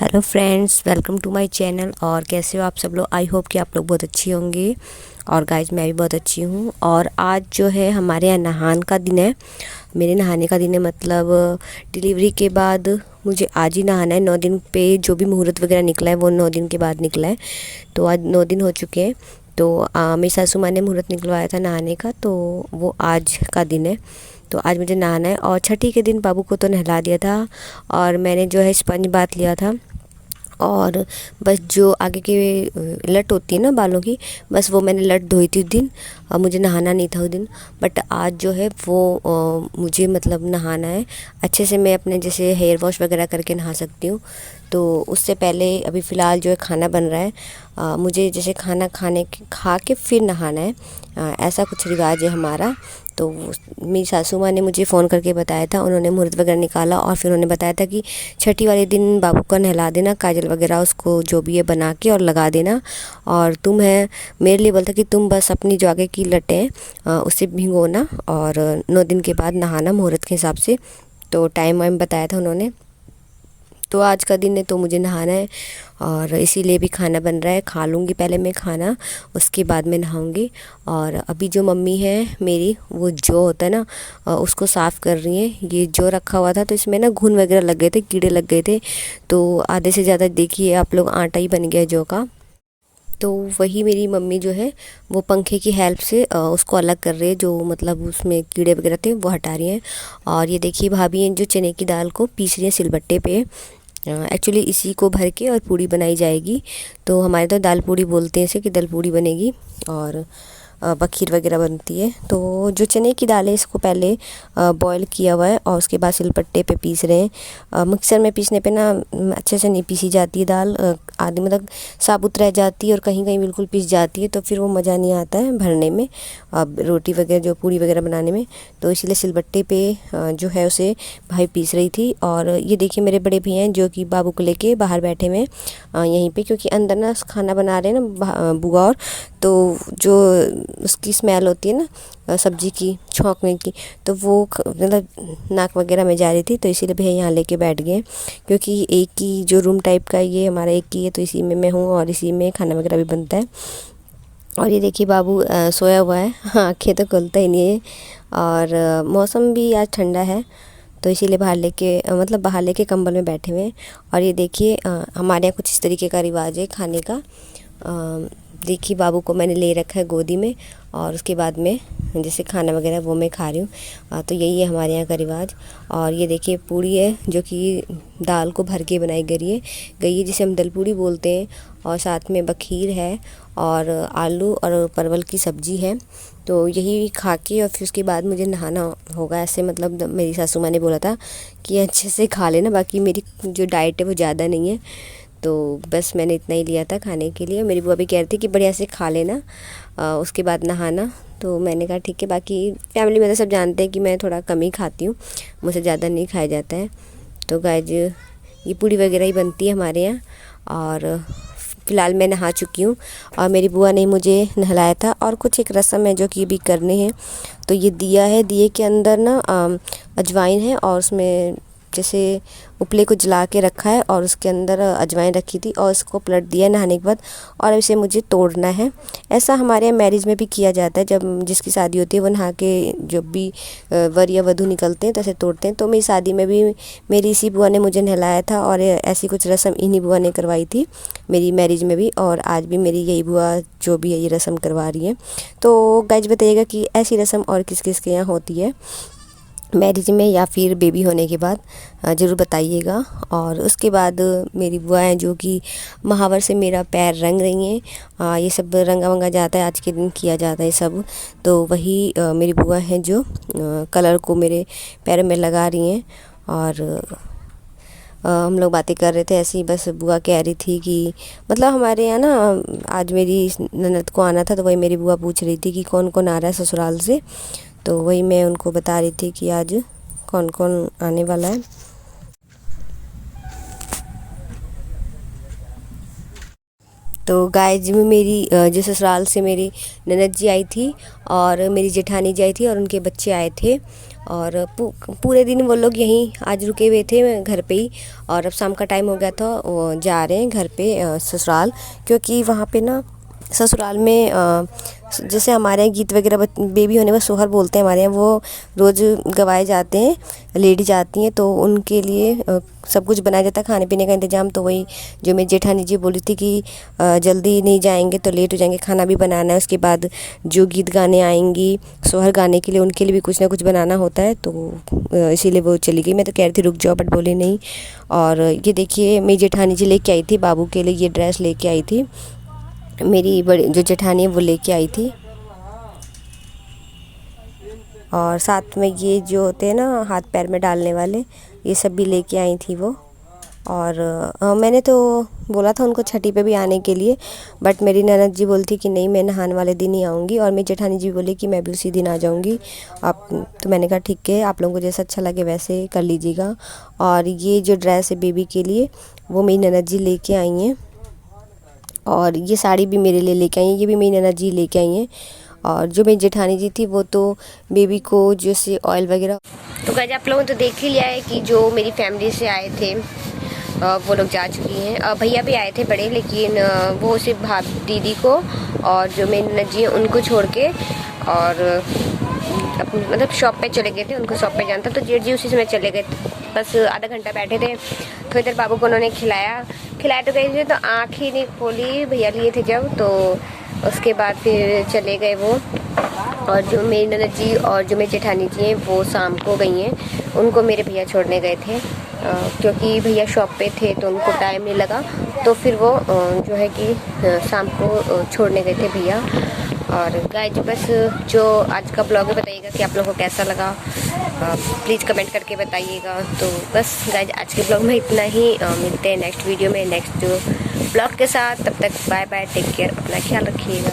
Hello friends, welcome to my channel. और कैसे हो आप सब लोग? आई होप कि आप लोग बहुत अच्छी होंगे। और गाइज मैं भी बहुत अच्छी हूँ। और आज जो है हमारे यहाँ नहान का दिन है। मेरे नहाने का दिन है, मतलब डिलीवरी के बाद मुझे आज ही नहाना है। 9 दिन पे जो भी मुहूर्त वगैरह निकला है वो 9 दिन के बाद निकला है। तो आज 9 दिन हो चुके हैं। तो मेरी सासू माँ ने मुहूर्त निकलवाया था नहाने का, तो वो आज का दिन है। तो आज मुझे नहाना है। और छठी के दिन बाबू को तो नहला दिया था, और मैंने जो है स्पंज बाथ लिया था। और बस जो आगे की लट होती है ना बालों की, बस वो मैंने लट धोई थी उस दिन। मुझे नहाना नहीं था उस दिन, बट आज जो है वो मुझे मतलब नहाना है अच्छे से। मैं अपने जैसे हेयर वॉश वगैरह करके नहा सकती हूँ। तो उससे पहले अभी फ़िलहाल जो है खाना बन रहा है। मुझे जैसे खाना खा के फिर नहाना है, ऐसा कुछ रिवाज है हमारा। तो मेरी सासू माँ ने मुझे फ़ोन करके बताया था। उन्होंने मुहूर्त वगैरह निकाला और फिर उन्होंने बताया था कि छठी वाले दिन बाबू का नहला देना, काजल वगैरह उसको जो भी है बना के और लगा देना। और तुम है मेरे लिए बोलता कि तुम बस अपनी जो आगे की लटें उसे भिगोना, और 9 दिन के बाद नहाना मुहूर्त के हिसाब से। तो टाइम वाइम बताया था उन्होंने। तो आज का दिन है तो मुझे नहाना है, और इसीलिए भी खाना बन रहा है। खा लूँगी पहले मैं खाना, उसके बाद मैं नहाऊँगी। और अभी जो मम्मी है मेरी, वो जो होता है ना उसको साफ़ कर रही है। ये जो रखा हुआ था तो इसमें ना घुन वगैरह लग गए थे, कीड़े लग गए थे। तो आधे से ज़्यादा देखिए आप लोग आटा ही बन गया जो का। तो वही मेरी मम्मी जो है वो पंखे की हेल्प से उसको अलग कर रही है, जो मतलब उसमें कीड़े वगैरह थे वो हटा रही हैं। और ये देखिए भाभी हैं जो चने की दाल को पीस रही है सिलबट्टे पे। एक्चुअली इसी को भर के और पूड़ी बनाई जाएगी। तो हमारे तो दाल पूड़ी बोलते हैं इसे, कि दल पूड़ी बनेगी और खीर वगैरह बनती है। तो जो चने की दाल है इसको पहले बॉईल किया हुआ है, और उसके बाद सिलपट्टे पे पीस रहे हैं। मिक्सर में पीसने पे ना अच्छे से नहीं पीसी जाती है दाल, आधी मतलब साबुत रह जाती है और कहीं कहीं बिल्कुल पीस जाती है, तो फिर वो मज़ा नहीं आता है भरने में, अब रोटी वगैरह जो पूड़ी वगैरह बनाने में। तो इसीलिए सिलबट्टे पे जो है उसे भाई पीस रही थी। और ये देखिए मेरे बड़े भैया हैं जो कि बाबू को लेके बाहर बैठे हुए हैं यहीं पे, क्योंकि अंदर ना खाना बना रहे हैं ना बुआ। और तो जो उसकी स्मेल होती है ना सब्ज़ी की छौंकने की, तो वो मतलब नाक वगैरह में जा रही थी। तो इसीलिए भैया यहाँ लेके बैठ गए, क्योंकि एक ही जो रूम टाइप का ये हमारा एक ही है, तो इसी में मैं हूँ और इसी में खाना वगैरह भी बनता है। और ये देखिए बाबू सोया हुआ है, आँखें तो खुलता ही नहीं है। और मौसम भी आज ठंडा है, तो इसीलिए बाहर लेके मतलब बाहर लेके कंबल में बैठे हुए हैं। और ये देखिए हमारे यहाँ कुछ इस तरीके का रिवाज है खाने का। देखिए बाबू को मैंने ले रखा है गोदी में, और उसके बाद में जैसे खाना वगैरह वो मैं खा रही हूँ। तो यही है हमारे यहाँ का रिवाज। और ये देखिए पूड़ी है जो कि दाल को भर के बनाई गई है जिसे हम दल पूड़ी बोलते हैं। और साथ में बखीर है, और आलू और परवल की सब्ज़ी है। तो यही खा के और फिर उसके बाद मुझे नहाना होगा। ऐसे मतलब मेरी सासू माँ ने बोला था कि अच्छे से खा लेना, बाकी मेरी जो डाइट है वो ज़्यादा नहीं है। तो बस मैंने इतना ही लिया था खाने के लिए। मेरी बुआ भी कह रही थी कि बढ़िया से खा लेना उसके बाद नहाना। तो मैंने कहा ठीक है। बाकी फैमिली में तो सब जानते हैं कि मैं थोड़ा कम ही खाती हूँ, मुझे ज़्यादा नहीं खाया जाता है। तो गाइज ये पूड़ी वगैरह ही बनती है हमारे यहाँ। और फ़िलहाल मैं नहा चुकी हूँ, और मेरी बुआ ने मुझे नहलाया था। और कुछ एक रस्म है जो कि भी करने हैं। तो ये दिया है, दिए के अंदर ना अजवाइन है, और उसमें जैसे उपले को जला के रखा है और उसके अंदर अजवाइन रखी थी, और इसको पलट दिया नहाने के बाद। और इसे मुझे तोड़ना है। ऐसा हमारे यहाँ मैरिज में भी किया जाता है, जब जिसकी शादी होती है वो नहा के जब भी वर या वधू निकलते हैं तो ऐसे तोड़ते हैं। तो मेरी शादी में भी मेरी इसी बुआ ने मुझे नहलाया था, और ऐसी कुछ रस्म इन्हीं बुआ ने करवाई थी मेरी मैरिज में भी। और आज भी मेरी यही बुआ जो भी है ये रस्म करवा रही है। तो गाइज बताइएगा कि ऐसी रस्म और किस किस के यहाँ होती है मैरिज में या फिर बेबी होने के बाद, ज़रूर बताइएगा। और उसके बाद मेरी बुआ हैं जो कि महावर से मेरा पैर रंग रही हैं। ये सब रंगा वंगा जाता है, आज के दिन किया जाता है सब। तो वही मेरी बुआ हैं जो कलर को मेरे पैरों में लगा रही हैं। और हम लोग बातें कर रहे थे ऐसे ही, बस बुआ कह रही थी कि मतलब हमारे यहाँ ना आज मेरी ननद को आना था, तो वही मेरी बुआ पूछ रही थी कि कौन कौन आ रहा है ससुराल से। तो वही मैं उनको बता रही थी कि आज कौन कौन आने वाला है। तो गाइज में मेरी जो ससुराल से मेरी ननद जी आई थी, और मेरी जेठानी जी आई थी, और उनके बच्चे आए थे। और पूरे दिन वो लोग यहीं आज रुके हुए थे घर पे ही। और अब शाम का टाइम हो गया था, वो जा रहे हैं घर पे ससुराल, क्योंकि वहाँ पे ना ससुराल में जैसे हमारे यहाँ गीत वगैरह बेबी होने पर सोहर बोलते हैं हमारे यहाँ, वो रोज़ गवाए जाते हैं, लेडी जाती हैं, तो उनके लिए सब कुछ बनाया जाता है, खाने पीने का इंतज़ाम। तो वही जो मेरी जेठानी जी बोली थी कि जल्दी नहीं जाएंगे तो लेट हो जाएंगे, खाना भी बनाना है। उसके बाद जो गीत गाने आएंगी सोहर गाने के लिए, उनके लिए भी कुछ ना कुछ बनाना होता है, तो इसीलिए वो चली गई। मैं तो कह रही थी रुक जाओ, बट बोली नहीं। और ये देखिए मेरी जेठानी जी लेके आई थी बाबू के लिए, ये ड्रेस लेके आई थी, मेरी बड़ी जो जेठानी है वो लेके आई थी। और साथ में ये जो होते हैं ना हाथ पैर में डालने वाले, ये सब भी लेके आई थी वो। और मैंने तो बोला था उनको छठी पे भी आने के लिए, बट मेरी ननद जी बोलती कि नहीं मैं नहाने वाले दिन ही आऊँगी, और मेरी जेठानी जी बोली कि मैं भी उसी दिन आ जाऊँगी। आप तो मैंने कहा ठीक है, आप लोगों को जैसा अच्छा लगे वैसे कर लीजिएगा। और ये जो ड्रेस है बेबी के लिए वो मेरी ननद जी लेके आई हैं, और ये साड़ी भी मेरे लिए लेके आई हैं, ये भी मेरी ननद जी लेके आई हैं। और जो मेरी जेठानी जी थी वो तो बेबी को जैसे ऑयल वगैरह। तो गाइस आप लोगों ने तो देख ही लिया है कि जो मेरी फैमिली से आए थे वो लोग जा चुकी हैं। भैया भी आए थे बड़े, लेकिन वो सिर्फ दीदी को और जो मेरी ननद जी हैं उनको छोड़ के और अपनी मतलब शॉप पे चले गए थे, उनको शॉप पे जाना था, तो जेठ जी उसी समय चले गए। बस आधा घंटा बैठे थे, थोड़ी देर बाबू को उन्होंने खिलाया तो गए थे, तो आँख ही नहीं खोली भैया लिए थे जब, तो उसके बाद फिर चले गए वो। और जो मेरी ननद जी और जो मेरी जेठानी जी हैं वो शाम को गई हैं, उनको मेरे भैया छोड़ने गए थे, क्योंकि भैया शॉप पे थे तो उनको टाइम नहीं लगा, तो फिर वो जो है कि शाम को छोड़ने गए थे भैया। और गाइस बस जो आज का ब्लॉग है बताइएगा कि आप लोगों को कैसा लगा, प्लीज़ कमेंट करके बताइएगा। तो बस गाइस आज के ब्लॉग में इतना ही, मिलते हैं नेक्स्ट वीडियो में नेक्स्ट ब्लॉग के साथ। तब तक बाय बाय, टेक केयर, अपना ख्याल रखिएगा।